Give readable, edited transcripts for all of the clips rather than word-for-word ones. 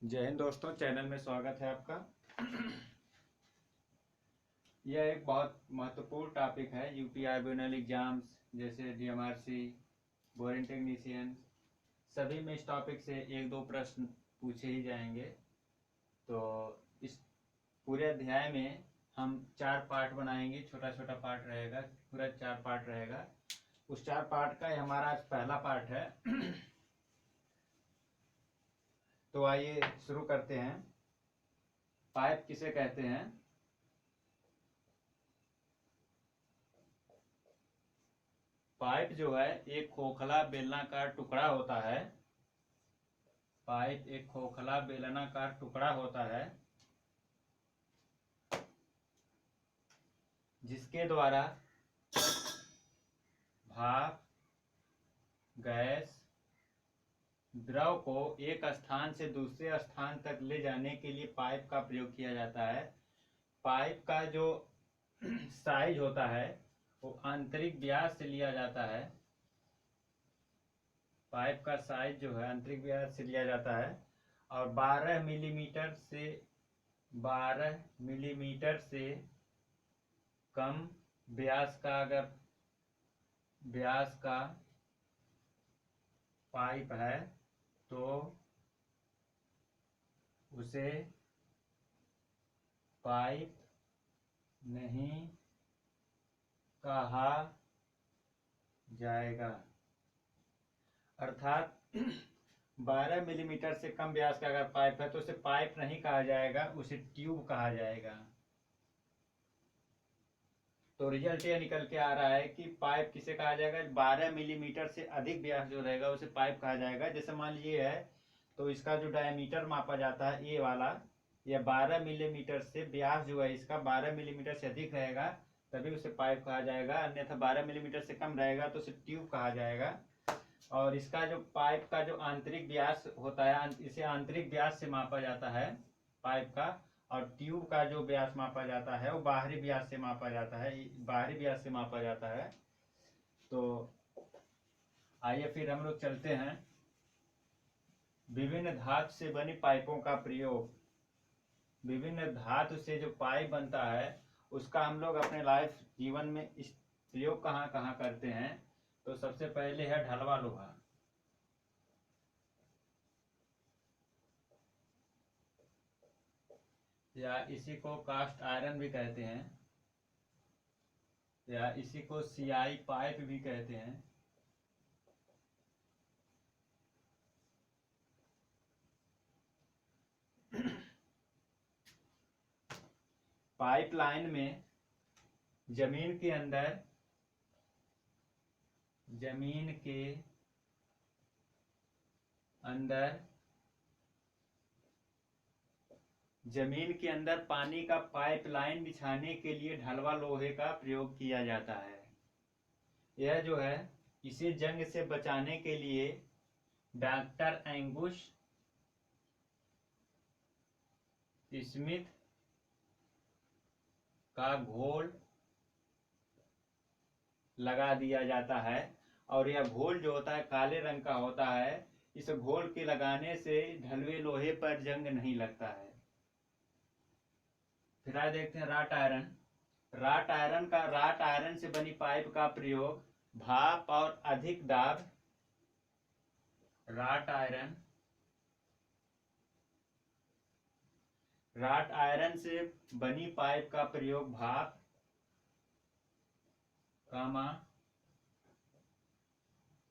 जय हिंद दोस्तों, चैनल में स्वागत है आपका। यह एक बहुत महत्वपूर्ण टॉपिक है। यूपीआई बिनल एग्जाम्स जैसे डीएमआरसी, बोरिंग टेक्नीशियन, सभी में इस टॉपिक से एक दो प्रश्न पूछे ही जाएंगे। तो इस पूरे अध्याय में हम 4 पार्ट बनाएंगे। छोटा छोटा पार्ट रहेगा, पूरा 4 पार्ट रहेगा। उस 4 पार्ट का ये हमारा आज पहला पार्ट है। तो आइए शुरू करते हैं। पाइप किसे कहते हैं? पाइप जो है एक खोखला बेलनाकार टुकड़ा होता है। पाइप एक खोखला बेलनाकार टुकड़ा होता है जिसके द्वारा भाप, गैस, द्रव को एक स्थान से दूसरे स्थान तक ले जाने के लिए पाइप का प्रयोग किया जाता है। पाइप का जो साइज होता है वो आंतरिक व्यास से लिया जाता है। पाइप का साइज जो है आंतरिक व्यास से लिया जाता है और 12 मिलीमीटर से कम व्यास का अगर व्यास का पाइप है तो उसे पाइप नहीं कहा जाएगा। अर्थात 12 मिलीमीटर से कम व्यास का अगर पाइप है तो उसे पाइप नहीं कहा जाएगा, उसे ट्यूब कहा जाएगा। तो रिजल्ट ये निकल के आ रहा है कि पाइप किसे कहा जाएगा? 12 मिलीमीटर से अधिक व्यास जो रहेगा उसे पाइप कहा जाएगा। जैसे मान लीजिए है तो इसका जो डायमीटर मापा जाता है ये वाला, यह 12 मिलीमीटर से व्यास जो है इसका 12 मिलीमीटर से अधिक रहेगा तभी उसे पाइप कहा जाएगा, अन्यथा 12 मिलीमीटर से कम रहेगा तो उसे ट्यूब कहा जाएगा। और इसका जो पाइप का जो आंतरिक व्यास होता है इसे आंतरिक व्यास से मापा जाता है पाइप का, और ट्यूब का जो व्यास मापा जाता है वो बाहरी व्यास से मापा जाता है, बाहरी व्यास से मापा जाता है। तो आइए फिर हम लोग चलते हैं विभिन्न धातु से बनी पाइपों का प्रयोग। विभिन्न धातु से जो पाइप बनता है उसका हम लोग अपने लाइफ जीवन में इस प्रयोग कहाँ कहाँ करते हैं। तो सबसे पहले है ढलवा लोहा। या इसी को कास्ट आयरन भी कहते हैं, या इसी को सियाई पाइप भी कहते हैं। पाइपलाइन में जमीन के अंदर जमीन के अंदर पानी का पाइपलाइन बिछाने के लिए ढलवा लोहे का प्रयोग किया जाता है। यह जो है इसे जंग से बचाने के लिए डॉक्टर एंगुस स्मिथ का घोल लगा दिया जाता है और यह घोल जो होता है काले रंग का होता है। इस घोल के लगाने से ढलवे लोहे पर जंग नहीं लगता है। फिर आगे देखते हैं राट आयरन। राट आयरन से बनी पाइप का प्रयोग भाप और अधिक दाब। राट आयरन से बनी पाइप का प्रयोग भाप,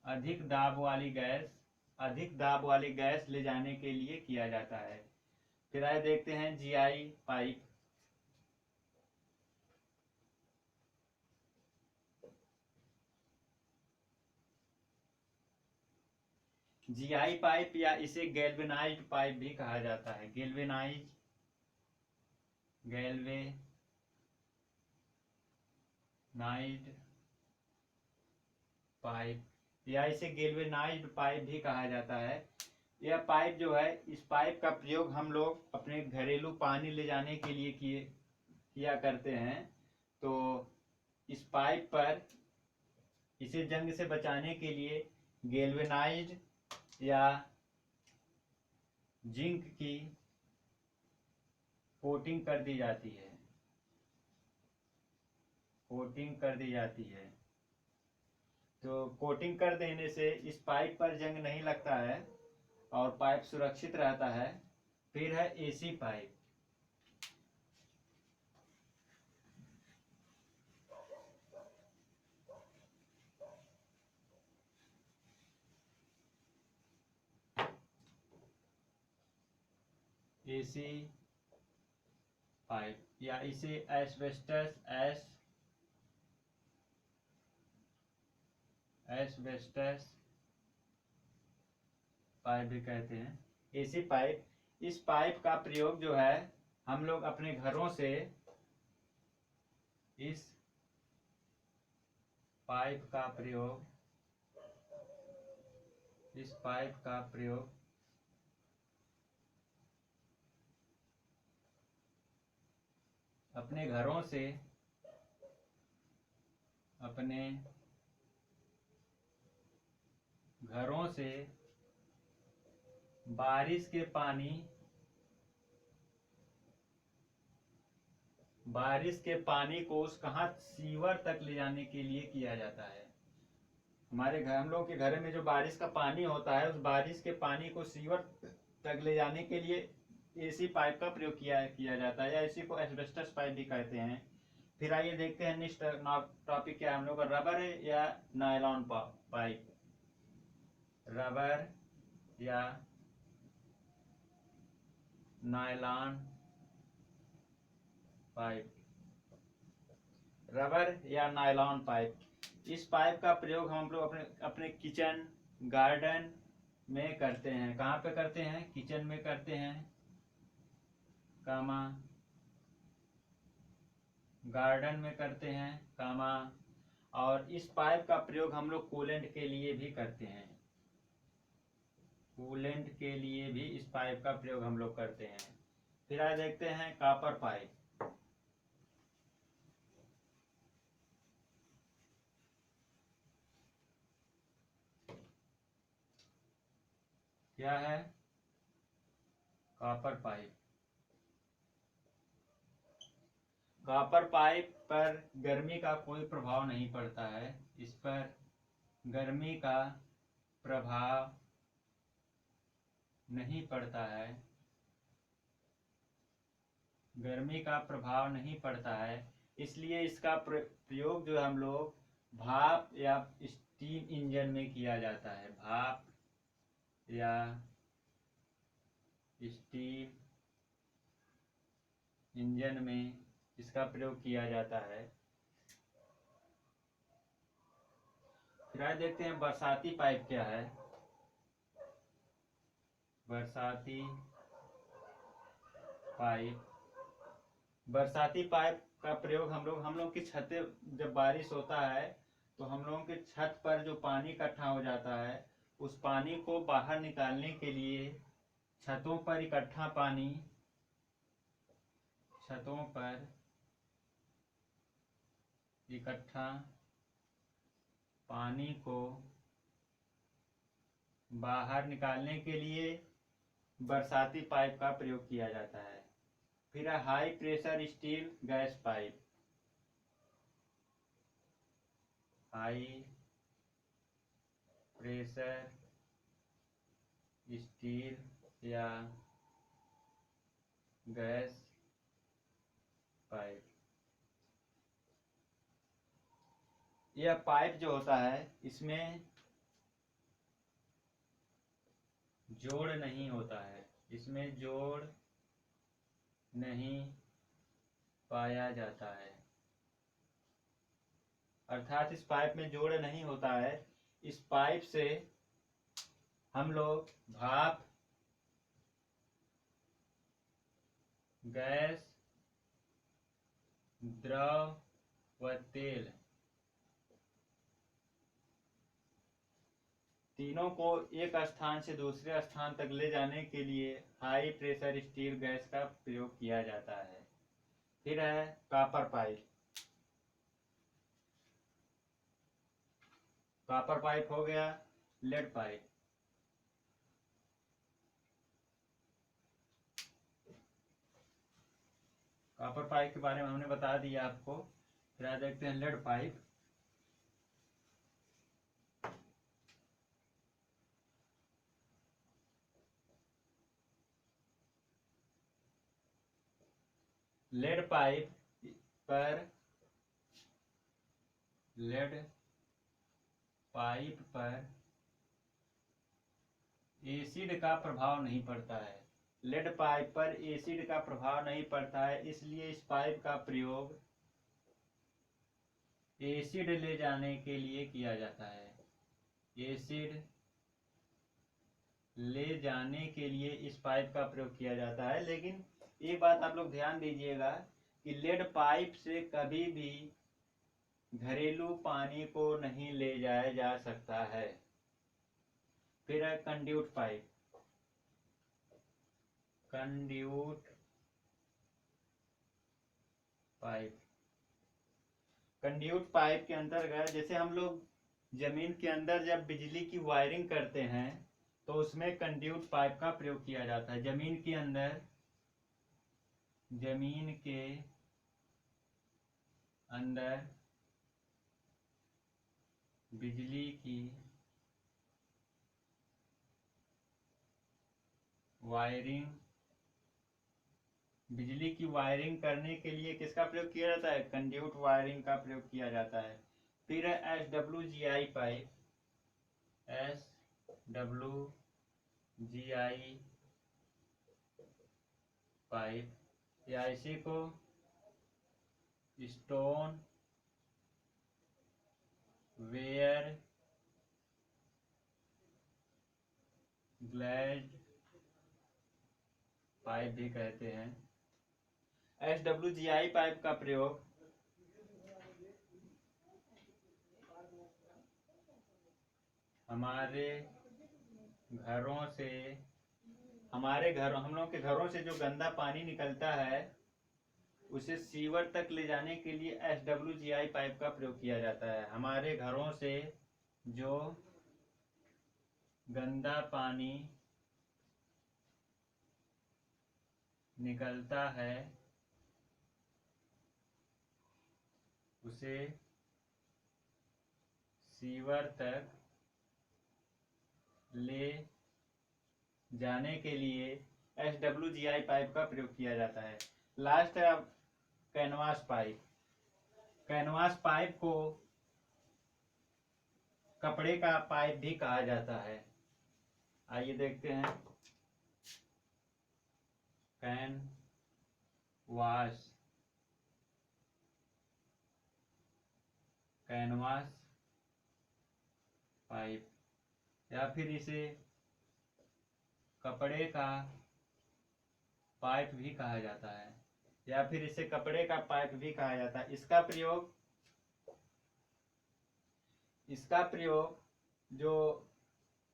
अधिक दाब वाली गैस ले जाने के लिए किया जाता है। फिर आए देखते हैं जीआई पाइप। जीआई पाइप या इसे गैल्वेनाइज्ड पाइप भी कहा जाता है। गैल्वेनाइज्ड पाइप या इसे गैल्वेनाइज्ड पाइप भी कहा जाता है। यह पाइप जो है इस पाइप का प्रयोग हम लोग अपने घरेलू पानी ले जाने के लिए किया करते हैं। तो इस पाइप पर इसे जंग से बचाने के लिए गैल्वेनाइज्ड या जिंक की कोटिंग कर दी जाती है, कोटिंग कर दी जाती है। तो कोटिंग कर देने से इस पाइप पर जंग नहीं लगता है और पाइप सुरक्षित रहता है। फिर है एसी पाइप। एसी पाइप या इसे एस्बेस्टस पाइप भी कहते हैं। एसी पाइप, इस पाइप का प्रयोग जो है हम लोग अपने घरों से इस पाइप का प्रयोग अपने घरों से बारिश के पानी को उस कहाँ सीवर तक ले जाने के लिए किया जाता है। हमारे घर, हम लोग के घर में जो बारिश का पानी होता है, उस बारिश के पानी को सीवर तक ले जाने के लिए एसी पाइप का प्रयोग किया जाता है, या इसी को एस्बेस्टस पाइप भी कहते हैं। फिर आइए देखते हैं नेक्स्ट टॉपिक क्या है हम लोग का, रबर या नायलॉन पाइप। रबर या नायलॉन पाइप। रबर या नायलॉन पाइप, इस पाइप का प्रयोग हम लोग अपने किचन गार्डन में करते हैं। कहाँ पे करते हैं? किचन में करते हैं, कामा गार्डन में करते हैं, कामा। और इस पाइप का प्रयोग हम लोग कूलेंट के लिए भी करते हैं। कूलेंट के लिए भी इस पाइप का प्रयोग हम लोग करते हैं। फिर आज देखते हैं कॉपर पाइप। क्या है? Copper pipe. कॉपर पाइप पर गर्मी का कोई प्रभाव नहीं पड़ता है। इस पर गर्मी का प्रभाव नहीं पड़ता है, गर्मी का प्रभाव नहीं पड़ता है। इसलिए इसका प्रयोग जो हम लोग भाप या स्टीम इंजन में किया जाता है। भाप या स्टीम इंजन में इसका प्रयोग किया जाता है। फिर आज देखते हैं बरसाती पाइप क्या है। बरसाती पाइप, बरसाती पाइप का प्रयोग हम लोग की छतें, जब बारिश होता है तो हम लोगों के छत पर जो पानी इकट्ठा हो जाता है, उस पानी को बाहर निकालने के लिए छतों पर इकट्ठा पानी को बाहर निकालने के लिए बरसाती पाइप का प्रयोग किया जाता है। फिर high pressure steel gas pipe. High pressure steel या गैस पाइप। यह पाइप जो होता है इसमें जोड़ नहीं होता है, इसमें जोड़ नहीं पाया जाता है। अर्थात इस पाइप में जोड़ नहीं होता है। इस पाइप से हम लोग भाप, गैस, द्रव व तेल तीनों को एक स्थान से दूसरे स्थान तक ले जाने के लिए हाई प्रेशर स्टील गैस का प्रयोग किया जाता है। फिर है कॉपर पाइप। कॉपर पाइप हो गया। Lead pipe. कॉपर पाइप के बारे में हमने बता दिया आपको। फिर आज देखते हैं लेड पाइप। लेड पाइप पर एसिड का प्रभाव नहीं पड़ता है। लेड पाइप पर एसिड का प्रभाव नहीं पड़ता है, इसलिए इस पाइप का प्रयोग एसिड ले जाने के लिए किया जाता है। एसिड ले जाने के लिए इस पाइप का प्रयोग किया जाता है। लेकिन एक बात आप लोग ध्यान दीजिएगा कि लेड पाइप से कभी भी घरेलू पानी को नहीं ले जाया जा सकता है। फिर है कंड्यूट पाइप। कंड्यूट पाइप के अंतर्गत जैसे हम लोग जमीन के अंदर जब बिजली की वायरिंग करते हैं तो उसमें कंड्यूट पाइप का प्रयोग किया जाता है। जमीन के अंदर बिजली की वायरिंग करने के लिए किसका प्रयोग किया जाता है? कंड्यूट वायरिंग का प्रयोग किया जाता है। फिर SWGI पाइप। SWGI पाइप या इसी को स्टोन वेयर ग्लेज्ड पाइप भी कहते हैं। SWGI पाइप का प्रयोग हम लोग के घरों से जो गंदा पानी निकलता है उसे सीवर तक ले जाने के लिए SWGI पाइप का प्रयोग किया जाता है। हमारे घरों से जो गंदा पानी निकलता है उसे सीवर तक ले जाने के लिए SWGI पाइप का प्रयोग किया जाता है। लास्ट है अब कैनवास पाइप। कैनवास पाइप को कपड़े का पाइप भी कहा जाता है। आइए देखते हैं कैनवास पाइप या फिर इसे कपड़े का पाइप भी कहा जाता है इसका प्रयोग जो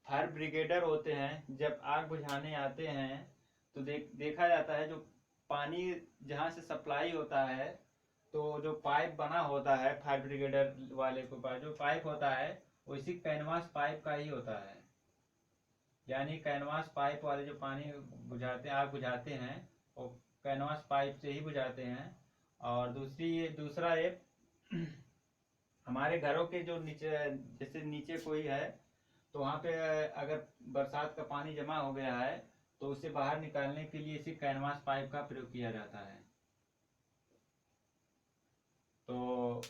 फायर ब्रिगेडर होते हैं जब आग बुझाने आते हैं तो देखा जाता है जो पानी जहाँ से सप्लाई होता है तो जो पाइप बना होता है फायर ब्रिगेडर वाले के पास जो पाइप होता है वो इसी कैनवास पाइप का ही होता है। यानी कैनवास पाइप वाले जो पानी आग बुझाते हैं वो कैनवास पाइप से ही बुझाते हैं। और दूसरा एक हमारे घरों के जो नीचे जैसे नीचे कोई है तो वहाँ पे अगर बरसात का पानी जमा हो गया है तो उसे बाहर निकालने के लिए इसी कैनवास पाइप का प्रयोग किया जाता है। तो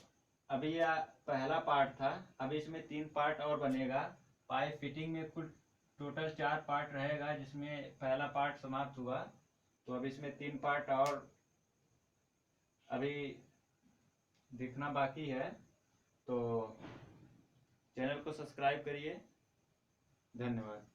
अभी यह पहला पार्ट था, अभी इसमें 3 पार्ट और बनेगा। पाइप फिटिंग में कुल टोटल 4 पार्ट रहेगा जिसमें पहला पार्ट समाप्त हुआ। तो अब इसमें 3 पार्ट और अभी दिखना बाकी है। तो चैनल को सब्सक्राइब करिए। धन्यवाद।